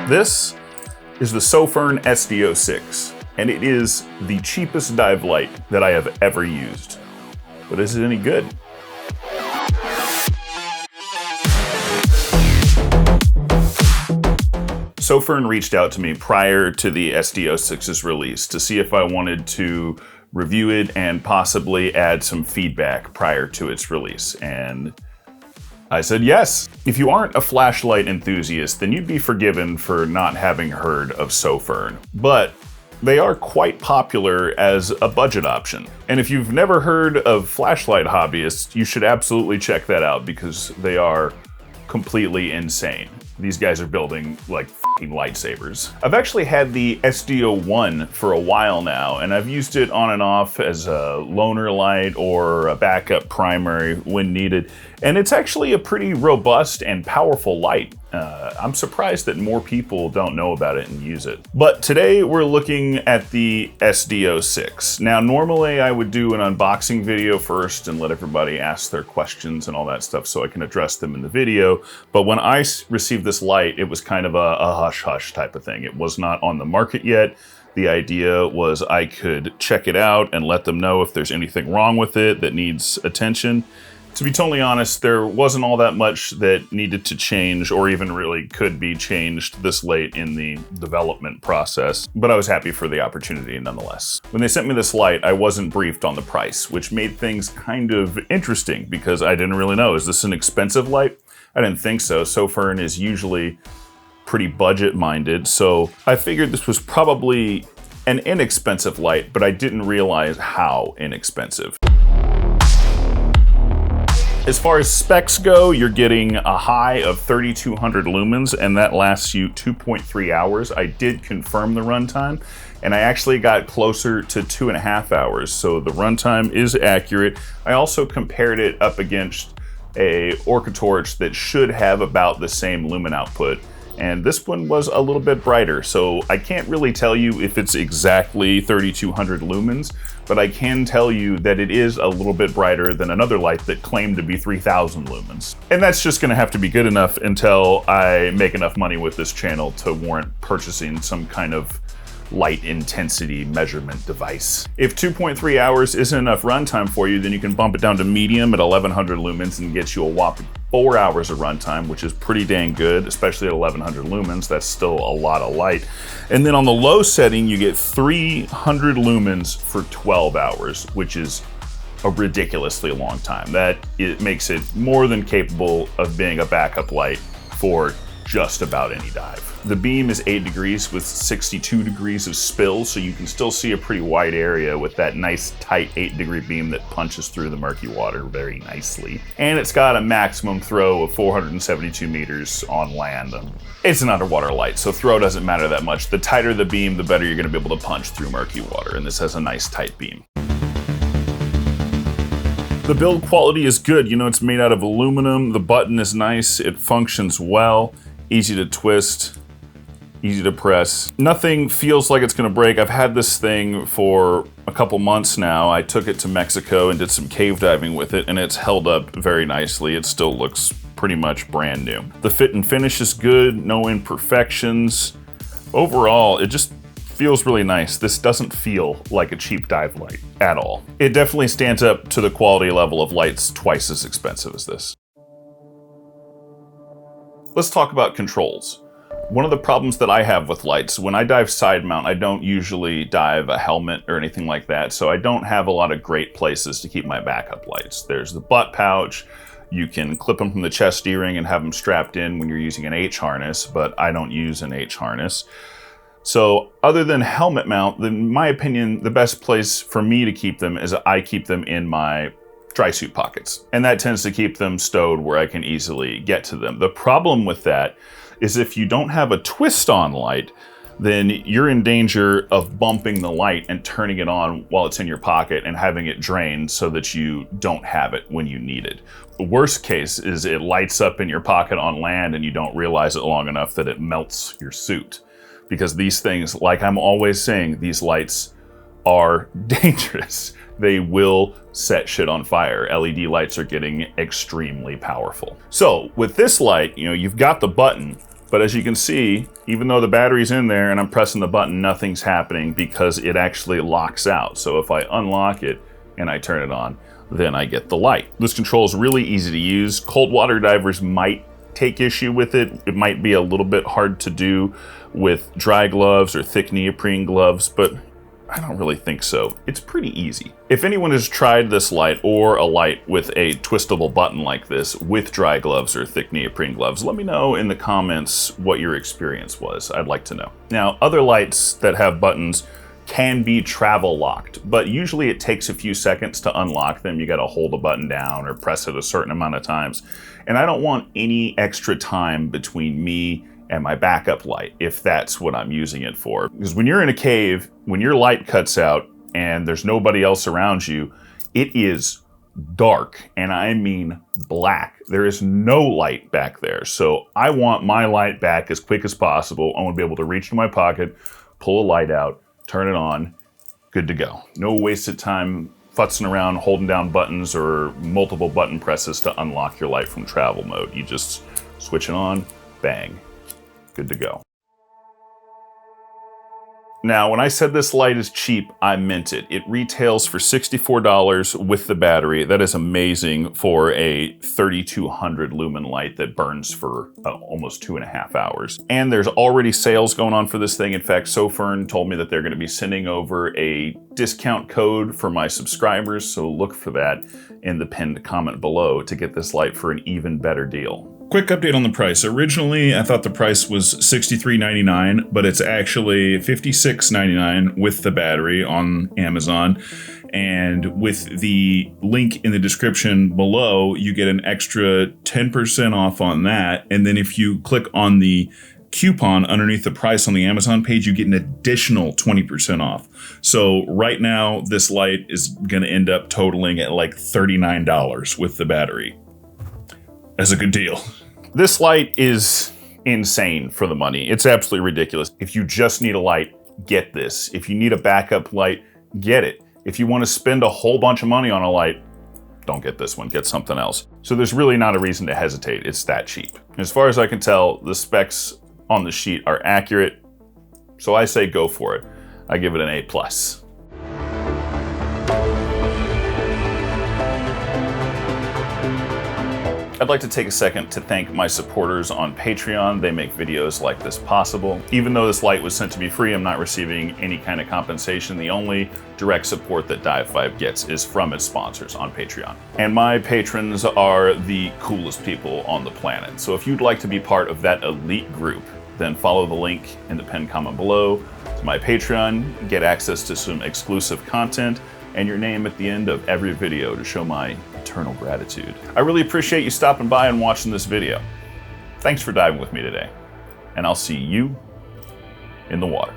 This is the Sofirn SD06, and it is the cheapest dive light that I have ever used. But is it any good? Sofirn reached out to me prior to the SD06's release to see if I wanted to review it and possibly add some feedback prior to its release, and I said yes. If you aren't a flashlight enthusiast, then you'd be forgiven for not having heard of Sofirn, but they are quite popular as a budget option. And if you've never heard of flashlight hobbyists, you should absolutely check that out because they are completely insane. These guys are building like f***ing lightsabers. I've actually had the SD01 for a while now, and I've used it on and off as a loner light or a backup primary when needed. And it's actually a pretty robust and powerful light. I'm surprised that more people don't know about it and use it. But today we're looking at the SD06. Now, normally I would do an unboxing video first and let everybody ask their questions and all that stuff so I can address them in the video. But when I received this light, it was kind of a hush-hush type of thing. It was not on the market yet. The idea was I could check it out and let them know if there's anything wrong with it that needs attention. To be totally honest, there wasn't all that much that needed to change or even really could be changed this late in the development process, but I was happy for the opportunity nonetheless. When they sent me this light, I wasn't briefed on the price, which made things kind of interesting because I didn't really know. Is this an expensive light? I didn't think so. Sofirn is usually pretty budget-minded, so I figured this was probably an inexpensive light, but I didn't realize how inexpensive. As far as specs go, you're getting a high of 3,200 lumens, and that lasts you 2.3 hours. I did confirm the runtime, and I actually got closer to 2.5 hours, so the runtime is accurate. I also compared it up against a Orca torch that should have about the same lumen output, and this one was a little bit brighter, so I can't really tell you if it's exactly 3,200 lumens, but I can tell you that it is a little bit brighter than another light that claimed to be 3,000 lumens. And that's just gonna have to be good enough until I make enough money with this channel to warrant purchasing some kind of light intensity measurement device. If 2.3 hours isn't enough runtime for you, then you can bump it down to medium at 1,100 lumens and get you a whopping 4 hours of runtime, which is pretty dang good, especially at 1,100 lumens. That's still a lot of light. And then on the low setting, you get 300 lumens for 12 hours, which is a ridiculously long time. It makes it more than capable of being a backup light for just about any dive. The beam is 8 degrees with 62 degrees of spill, so you can still see a pretty wide area with that nice tight 8-degree beam that punches through the murky water very nicely. And it's got a maximum throw of 472 meters on land. It's an underwater light, so throw doesn't matter that much. The tighter the beam, the better you're gonna be able to punch through murky water, and this has a nice tight beam. The build quality is good. You know, it's made out of aluminum, the button is nice, it functions well. Easy to twist, easy to press. Nothing feels like it's gonna break. I've had this thing for a couple months now. I took it to Mexico and did some cave diving with it, and it's held up very nicely. It still looks pretty much brand new. The fit and finish is good, no imperfections. Overall, it just feels really nice. This doesn't feel like a cheap dive light at all. It definitely stands up to the quality level of lights twice as expensive as this. Let's talk about controls. One of the problems that I have with lights, when I dive side mount, I don't usually dive a helmet or anything like that, so I don't have a lot of great places to keep my backup lights. There's the butt pouch. You can clip them from the chest D-ring and have them strapped in when you're using an H harness, but I don't use an H harness. So other than helmet mount, in my opinion, the best place for me to keep them is I keep them in my dry suit pockets, and that tends to keep them stowed where I can easily get to them. The problem with that is if you don't have a twist on light, then you're in danger of bumping the light and turning it on while it's in your pocket and having it drain so that you don't have it when you need it. The worst case is it lights up in your pocket on land and you don't realize it long enough that it melts your suit. Because these things, like I'm always saying, these lights are dangerous. They will set shit on fire. LED lights are getting extremely powerful. So with this light, you know, you've got the button, But as you can see, even though the battery's in there and I'm pressing the button, nothing's happening because it actually locks out. So if I unlock it and I turn it on, then I get the light. This control is really easy to use. Cold water divers might take issue with it. It might be a little bit hard to do with dry gloves or thick neoprene gloves, but I don't really think so. It's pretty easy. If anyone has tried this light or a light with a twistable button like this with dry gloves or thick neoprene gloves, let me know in the comments what your experience was. I'd like to know. Now, other lights that have buttons can be travel locked, but usually it takes a few seconds to unlock them. You gotta hold a button down or press it a certain amount of times. And I don't want any extra time between me and my backup light, if that's what I'm using it for. Because when you're in a cave, when your light cuts out and there's nobody else around you, it is dark, and I mean black. There is no light back there. So I want my light back as quick as possible. I want to be able to reach in my pocket, pull a light out, turn it on, good to go. No wasted time futzing around, holding down buttons or multiple button presses to unlock your light from travel mode. You just switch it on, bang. Good to go. Now, when I said this light is cheap, I meant it. It retails for $64 with the battery. That is amazing for a 3200 lumen light that burns for almost 2.5 hours. And there's already sales going on for this thing. In fact, Sofirn told me that they're going to be sending over a discount code for my subscribers, so look for that in the pinned comment below to get this light for an even better deal. Quick update on the price. Originally, I thought the price was $63.99, but it's actually $56.99 with the battery on Amazon. And with the link in the description below, you get an extra 10% off on that. And then if you click on the coupon underneath the price on the Amazon page, you get an additional 20% off. So right now, this light is going to end up totaling at like $39 with the battery. That's a good deal. This light is insane for the money. It's absolutely ridiculous. If you just need a light, get this. If you need a backup light, get it. If you want to spend a whole bunch of money on a light, don't get this one, get something else. So there's really not a reason to hesitate. It's that cheap. As far as I can tell, the specs on the sheet are accurate. So I say go for it. I give it an A+. I'd like to take a second to thank my supporters on Patreon. They make videos like this possible. Even though this light was sent to me free, I'm not receiving any kind of compensation. The only direct support that Dive 5 gets is from its sponsors on Patreon. And my patrons are the coolest people on the planet. So if you'd like to be part of that elite group, then follow the link in the pinned comment below to my Patreon, get access to some exclusive content, and your name at the end of every video to show my eternal gratitude. I really appreciate you stopping by and watching this video. Thanks for diving with me today, and I'll see you in the water.